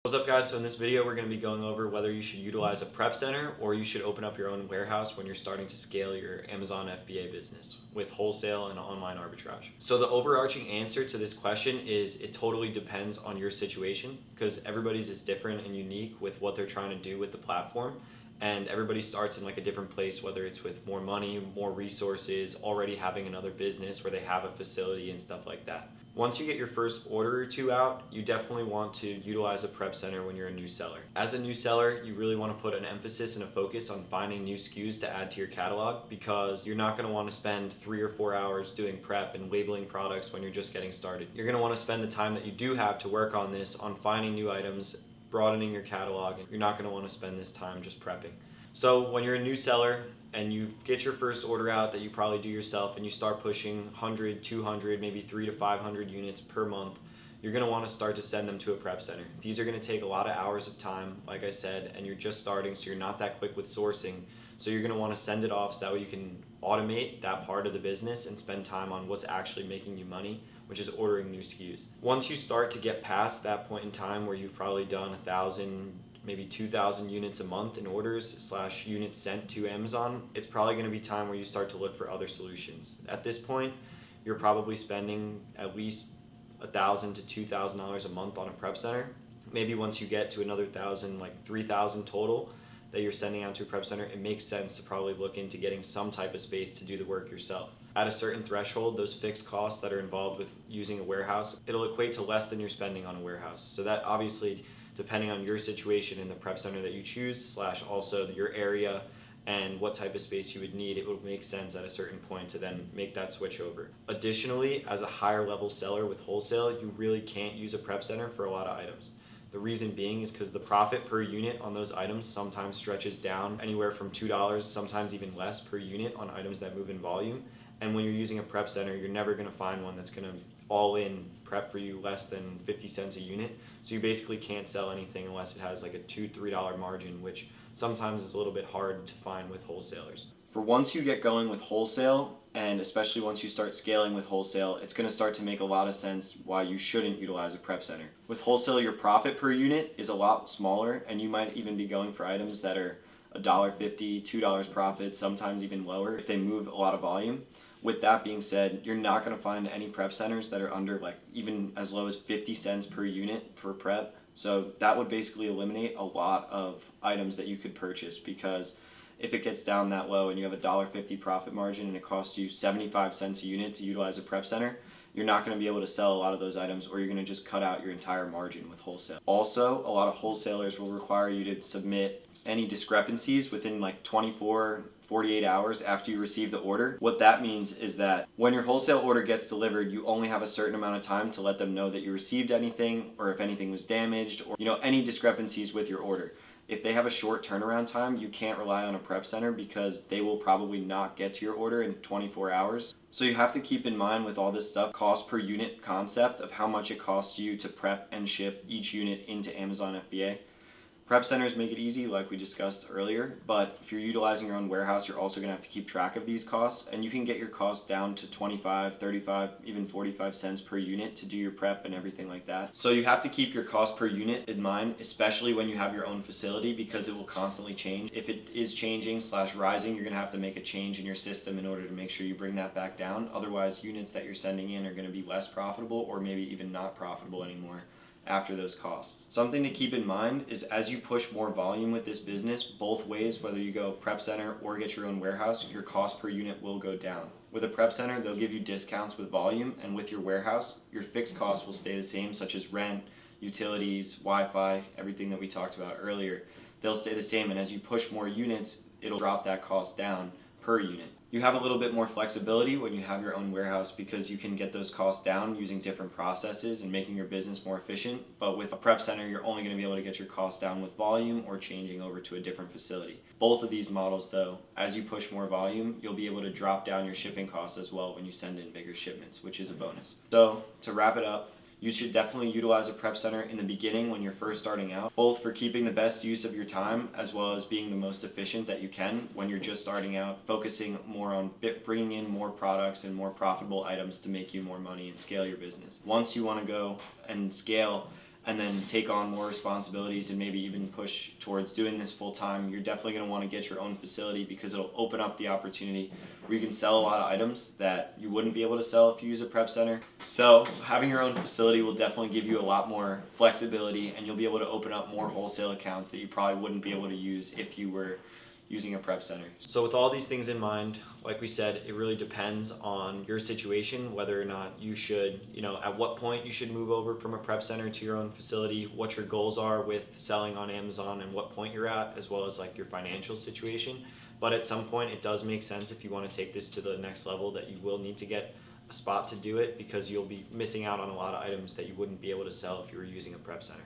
What's up guys, so in this video we're going to be going over whether you should utilize a prep center or you should open up your own warehouse when you're starting to scale your Amazon FBA business with wholesale and online arbitrage. So the overarching answer to this question is it totally depends on your situation because everybody's is different and unique with what they're trying to do with the platform. And everybody starts in like a different place, whether it's with more money, more resources, already having another business where they have a facility and stuff like that. Once you get your first order or two out, you definitely want to utilize a prep center when you're a new seller. As a new seller, you really want to put an emphasis and a focus on finding new SKUs to add to your catalog because you're not going to want to spend 3 or 4 hours doing prep and labeling products when you're just getting started. You're going to want to spend the time that you do have to work on this on finding new items, broadening your catalog, and you're not going to want to spend this time just prepping. So when you're a new seller and you get your first order out that you probably do yourself and you start pushing 100, 200, maybe 300 to 500 units per month, you're going to want to start to send them to a prep center. These are going to take a lot of hours of time, like I said, and you're just starting, so you're not that quick with sourcing. So you're going to want to send it off so that way you can automate that part of the business and spend time on what's actually making you money, which is ordering new SKUs. Once you start to get past that point in time where you've probably done 1,000, maybe 2,000 units a month in orders / units sent to Amazon, it's probably going to be time where you start to look for other solutions. At this point, you're probably spending at least $1,000 to $2,000 a month on a prep center. Maybe once you get to another 1,000, like 3,000 total that you're sending out to a prep center, it makes sense to probably look into getting some type of space to do the work yourself. At a certain threshold, those fixed costs that are involved with using a warehouse, it'll equate to less than you're spending on a warehouse. So that obviously, depending on your situation in the prep center that you choose / also your area and what type of space you would need, it would make sense at a certain point to then make that switch over. Additionally, as a higher level seller with wholesale, you really can't use a prep center for a lot of items. The reason being is because the profit per unit on those items sometimes stretches down anywhere from $2, sometimes even less per unit on items that move in volume. And when you're using a prep center, you're never going to find one that's going to all in prep for you less than 50 cents a unit. So you basically can't sell anything unless it has like a $2, $3 margin, which sometimes is a little bit hard to find with wholesalers. For once you get going with wholesale, and especially once you start scaling with wholesale, it's going to start to make a lot of sense why you shouldn't utilize a prep center. With wholesale, your profit per unit is a lot smaller, and you might even be going for items that are $1.50, $2 profit, sometimes even lower if they move a lot of volume. With that being said, you're not going to find any prep centers that are under like even as low as 50 cents per unit per prep. So that would basically eliminate a lot of items that you could purchase, because if it gets down that low and you have a $1.50 profit margin and it costs you 75 cents a unit to utilize a prep center, you're not going to be able to sell a lot of those items, or you're going to just cut out your entire margin with wholesale. Also, a lot of wholesalers will require you to submit any discrepancies within like 48 hours after you receive the order. What that means is that when your wholesale order gets delivered, you only have a certain amount of time to let them know that you received anything, or if anything was damaged, or any discrepancies with your order. If they have a short turnaround time, you can't rely on a prep center because they will probably not get to your order in 24 hours. So you have to keep in mind with all this stuff, cost per unit concept of how much it costs you to prep and ship each unit into Amazon FBA. Prep centers make it easy, like we discussed earlier, but if you're utilizing your own warehouse, you're also going to have to keep track of these costs, and you can get your costs down to 25, 35, even 45 cents per unit to do your prep and everything like that. So you have to keep your cost per unit in mind, especially when you have your own facility, because it will constantly change. If it is changing / rising, you're going to have to make a change in your system in order to make sure you bring that back down. Otherwise, units that you're sending in are going to be less profitable, or maybe even not profitable anymore after those costs. Something to keep in mind is as you push more volume with this business, both ways, whether you go prep center or get your own warehouse, your cost per unit will go down. With a prep center, they'll give you discounts with volume, and with your warehouse, your fixed costs will stay the same, such as rent, utilities, Wi-Fi, everything that we talked about earlier. They'll stay the same, and as you push more units, it'll drop that cost down per unit. You have a little bit more flexibility when you have your own warehouse because you can get those costs down using different processes and making your business more efficient. But with a prep center, you're only going to be able to get your costs down with volume or changing over to a different facility. Both of these models, though, as you push more volume, you'll be able to drop down your shipping costs as well when you send in bigger shipments, which is a bonus. So to wrap it up, You should definitely utilize a prep center in the beginning when you're first starting out, both for keeping the best use of your time as well as being the most efficient that you can when you're just starting out, focusing more on bringing in more products and more profitable items to make you more money and scale your business. Once you want to go and scale and then take on more responsibilities and maybe even push towards doing this full time, you're definitely going to want to get your own facility because it'll open up the opportunity where you can sell a lot of items that you wouldn't be able to sell if you use a prep center. So having your own facility will definitely give you a lot more flexibility, and you'll be able to open up more wholesale accounts that you probably wouldn't be able to use if you were using a prep center. So with all these things in mind, like we said, it really depends on your situation, whether or not you should, at what point you should move over from a prep center to your own facility, what your goals are with selling on Amazon and what point you're at, as well as like your financial situation. But at some point it does make sense, if you want to take this to the next level, that you will need to get a spot to do it, because you'll be missing out on a lot of items that you wouldn't be able to sell if you were using a prep center.